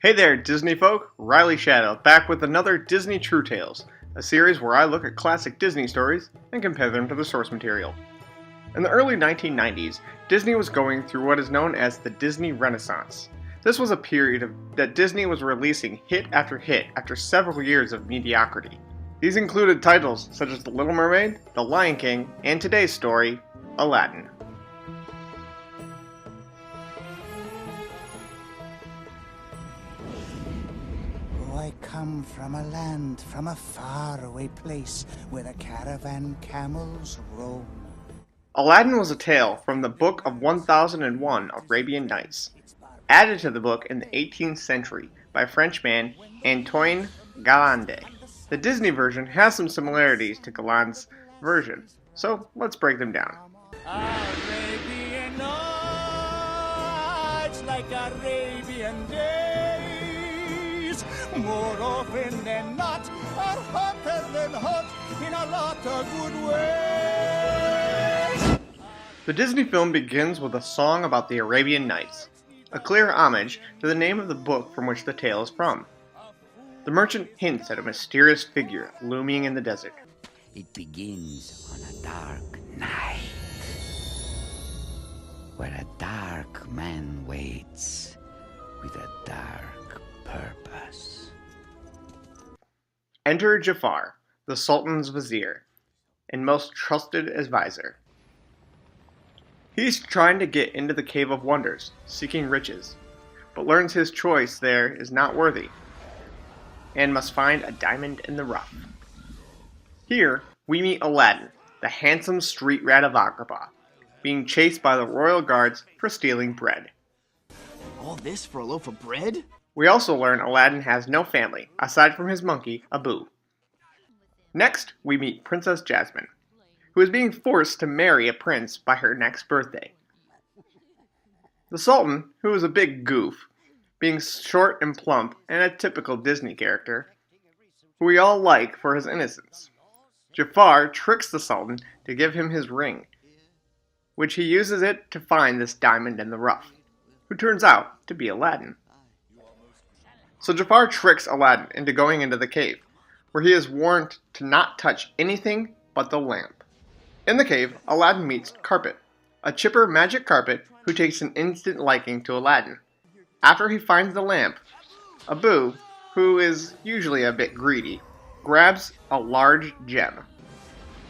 Hey there, Disney folk! Riley Shadow, back with another Disney True Tales, a series where I look at classic Disney stories and compare them to the source material. In the early 1990s, Disney was going through what is known as the Disney Renaissance. This was a period that Disney was releasing hit after several years of mediocrity. These included titles such as The Little Mermaid, The Lion King, and today's story, Aladdin. I come from a land, from a faraway place, where the caravan camels roam. Aladdin was a tale from the Book of 1001 Arabian Nights, added to the book in the 18th century by Frenchman Antoine Galland. The Disney version has some similarities to Galland's version, so let's break them down. Arabian Nights, like Arabian days, more often than not, are hotter than hot in a lot of good ways. The Disney film begins with a song about the Arabian Nights, a clear homage to the name of the book from which the tale is from. The merchant hints at a mysterious figure looming in the desert. It begins on a dark night, where a dark man waits with a dark purpose. Enter Jafar, the Sultan's vizier, and most trusted advisor. He's trying to get into the Cave of Wonders, seeking riches, but learns his choice there is not worthy, and must find a diamond in the rough. Here, we meet Aladdin, the handsome street rat of Agrabah, being chased by the royal guards for stealing bread. All this for a loaf of bread? We also learn Aladdin has no family, aside from his monkey, Abu. Next, we meet Princess Jasmine, who is being forced to marry a prince by her next birthday. The Sultan, who is a big goof, being short and plump and a typical Disney character, who we all like for his innocence. Jafar tricks the Sultan to give him his ring, which he uses it to find this diamond in the rough, who turns out to be Aladdin. So Jafar tricks Aladdin into going into the cave, where he is warned to not touch anything but the lamp. In the cave, Aladdin meets Carpet, a chipper magic carpet who takes an instant liking to Aladdin. After he finds the lamp, Abu, who is usually a bit greedy, grabs a large gem,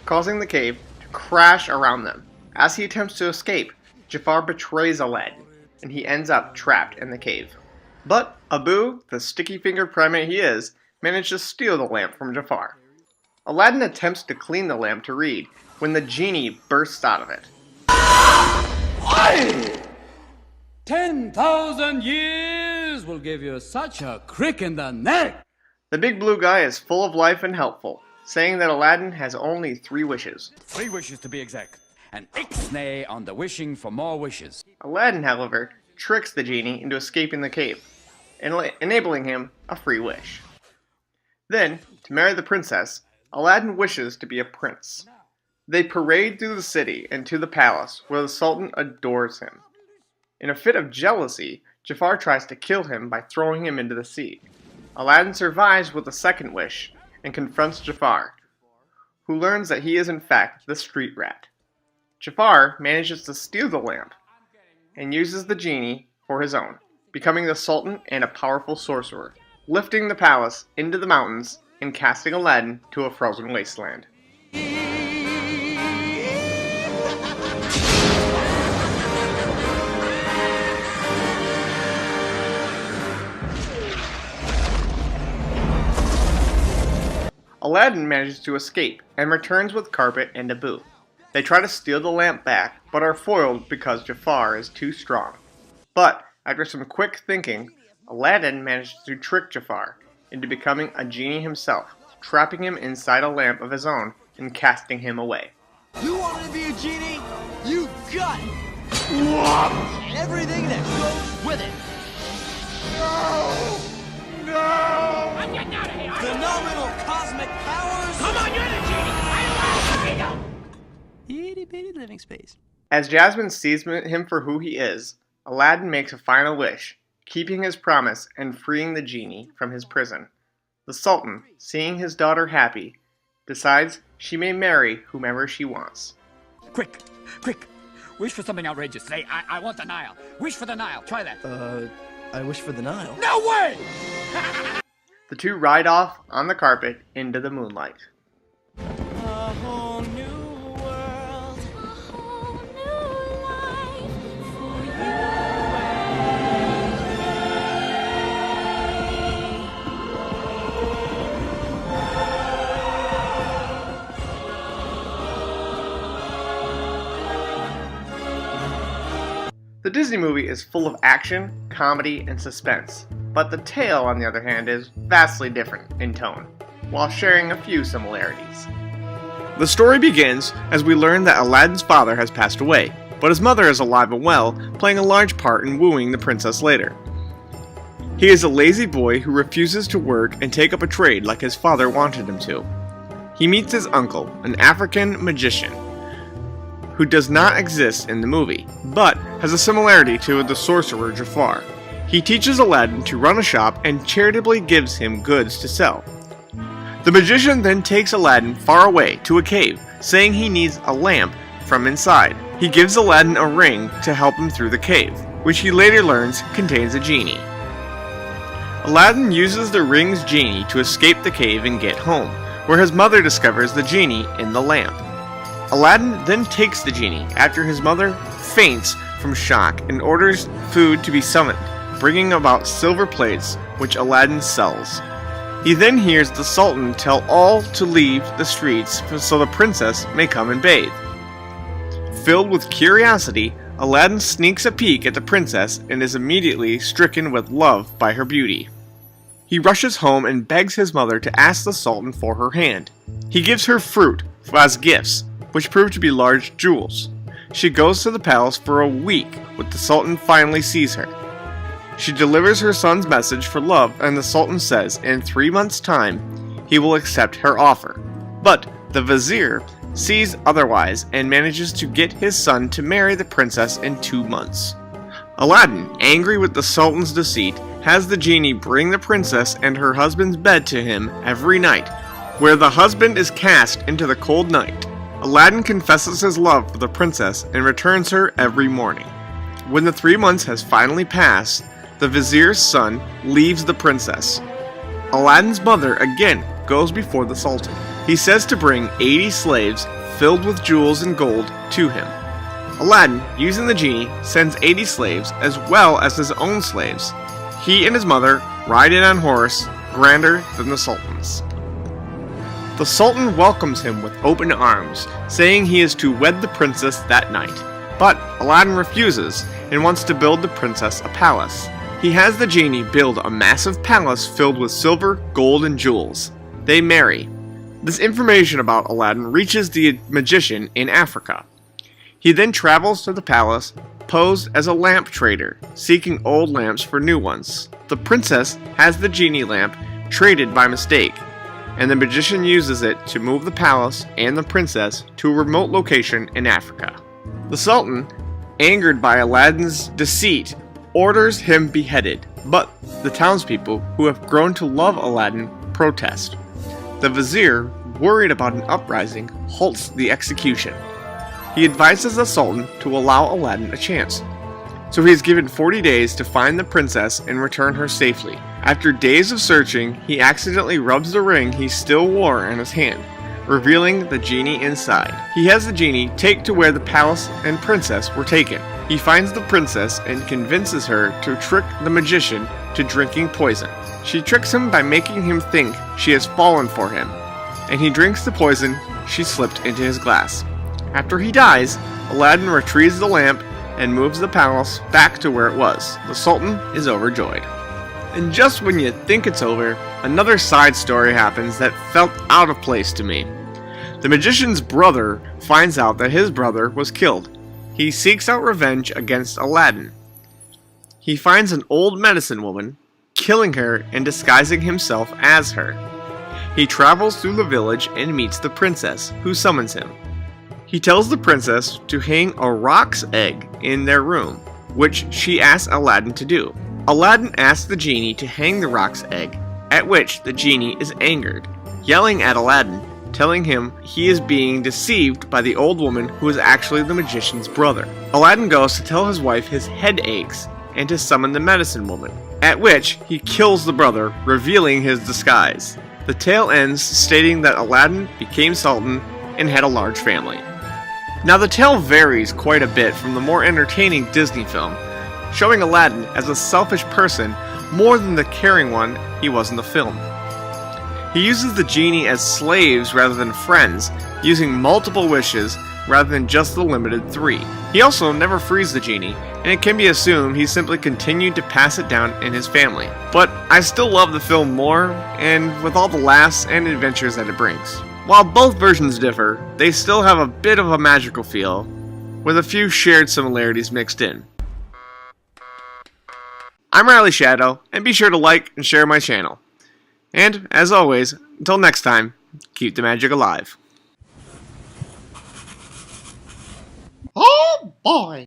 causing the cave to crash around them. As he attempts to escape, Jafar betrays Aladdin, and he ends up trapped in the cave. But Abu, the sticky-fingered primate he is, manages to steal the lamp from Jafar. Aladdin attempts to clean the lamp to read, when the genie bursts out of it. 10,000 years will give you such a crick in the neck. The big blue guy is full of life and helpful, saying that Aladdin has only 3 wishes. 3 wishes to be exact. And ixnay on the wishing for more wishes. Aladdin, however, tricks the genie into escaping the cave, enabling him a free wish. Then, to marry the princess, Aladdin wishes to be a prince. They parade through the city and to the palace, where the Sultan adores him. In a fit of jealousy, Jafar tries to kill him by throwing him into the sea. Aladdin survives with a second wish, and confronts Jafar, who learns that he is in fact the street rat. Jafar manages to steal the lamp, and uses the genie for his own, becoming the Sultan and a powerful sorcerer, lifting the palace into the mountains and casting Aladdin to a frozen wasteland. Aladdin manages to escape and returns with Carpet and Abu. They try to steal the lamp back, but are foiled because Jafar is too strong. But, after some quick thinking, Aladdin manages to trick Jafar into becoming a genie himself, trapping him inside a lamp of his own and casting him away. You wanted to be a genie? You got it! And everything that goes with it. No! I'm getting out of here! Phenomenal cosmic powers! Come on, you're the genie! I love itty bitty living space. As Jasmine sees him for who he is, Aladdin makes a final wish, keeping his promise and freeing the genie from his prison. The Sultan, seeing his daughter happy, decides she may marry whomever she wants. Quick, quick. Wish for something outrageous. Say, I want the Nile. Wish for the Nile. Try that. I wish for the Nile. No way! The two ride off on the carpet into the moonlight. A whole new world, a whole new life for you. The Disney movie is full of action, comedy, and suspense, but the tale, on the other hand, is vastly different in tone, while sharing a few similarities. The story begins as we learn that Aladdin's father has passed away, but his mother is alive and well, playing a large part in wooing the princess later. He is a lazy boy who refuses to work and take up a trade like his father wanted him to. He meets his uncle, an African magician, who does not exist in the movie, but has a similarity to the sorcerer Jafar. He teaches Aladdin to run a shop and charitably gives him goods to sell. The magician then takes Aladdin far away to a cave, saying he needs a lamp from inside. He gives Aladdin a ring to help him through the cave, which he later learns contains a genie. Aladdin uses the ring's genie to escape the cave and get home, where his mother discovers the genie in the lamp. Aladdin then takes the genie after his mother faints from shock and orders food to be summoned, bringing about silver plates, which Aladdin sells. He then hears the Sultan tell all to leave the streets so the princess may come and bathe. Filled with curiosity, Aladdin sneaks a peek at the princess and is immediately stricken with love by her beauty. He rushes home and begs his mother to ask the Sultan for her hand. He gives her fruit as gifts, which prove to be large jewels. She goes to the palace for a week when the Sultan finally sees her. She delivers her son's message for love, and the Sultan says in 3 months' time he will accept her offer. But the vizier sees otherwise and manages to get his son to marry the princess in 2 months. Aladdin, angry with the Sultan's deceit, has the genie bring the princess and her husband's bed to him every night, where the husband is cast into the cold night. Aladdin confesses his love for the princess and returns her every morning. When the 3 months has finally passed, the vizier's son leaves the princess. Aladdin's mother again goes before the Sultan. He says to bring 80 slaves filled with jewels and gold to him. Aladdin, using the genie, sends 80 slaves as well as his own slaves. He and his mother ride in on horse, grander than the Sultan's. The Sultan welcomes him with open arms, saying he is to wed the princess that night. But Aladdin refuses and wants to build the princess a palace. He has the genie build a massive palace filled with silver, gold, and jewels. They marry. This information about Aladdin reaches the magician in Africa. He then travels to the palace, posed as a lamp trader, seeking old lamps for new ones. The princess has the genie lamp traded by mistake, and the magician uses it to move the palace and the princess to a remote location in Africa. The Sultan, angered by Aladdin's deceit, orders him beheaded, but the townspeople, who have grown to love Aladdin, protest. The vizier, worried about an uprising, halts the execution. He advises the Sultan to allow Aladdin a chance. So he is given 40 days to find the princess and return her safely. After days of searching, he accidentally rubs the ring he still wore in his hand, revealing the genie inside. He has the genie take to where the palace and princess were taken. He finds the princess and convinces her to trick the magician to drinking poison. She tricks him by making him think she has fallen for him, and he drinks the poison she slipped into his glass. After he dies, Aladdin retrieves the lamp and moves the palace back to where it was. The Sultan is overjoyed. And just when you think it's over, another side story happens that felt out of place to me. The magician's brother finds out that his brother was killed. He seeks out revenge against Aladdin. He finds an old medicine woman, killing her and disguising himself as her. He travels through the village and meets the princess, who summons him. He tells the princess to hang a roc's egg in their room, which she asks Aladdin to do. Aladdin asks the genie to hang the roc's egg, at which the genie is angered, yelling at Aladdin, telling him he is being deceived by the old woman who is actually the magician's brother. Aladdin goes to tell his wife his head aches and to summon the medicine woman, at which he kills the brother, revealing his disguise. The tale ends stating that Aladdin became Sultan and had a large family. Now the tale varies quite a bit from the more entertaining Disney film, showing Aladdin as a selfish person more than the caring one he was in the film. He uses the genie as slaves rather than friends, using multiple wishes rather than just the limited 3. He also never frees the genie, and it can be assumed he simply continued to pass it down in his family. But I still love the film more, and with all the laughs and adventures that it brings. While both versions differ, they still have a bit of a magical feel, with a few shared similarities mixed in. I'm Riley Shadow, and be sure to like and share my channel. And, as always, until next time, keep the magic alive. Oh boy!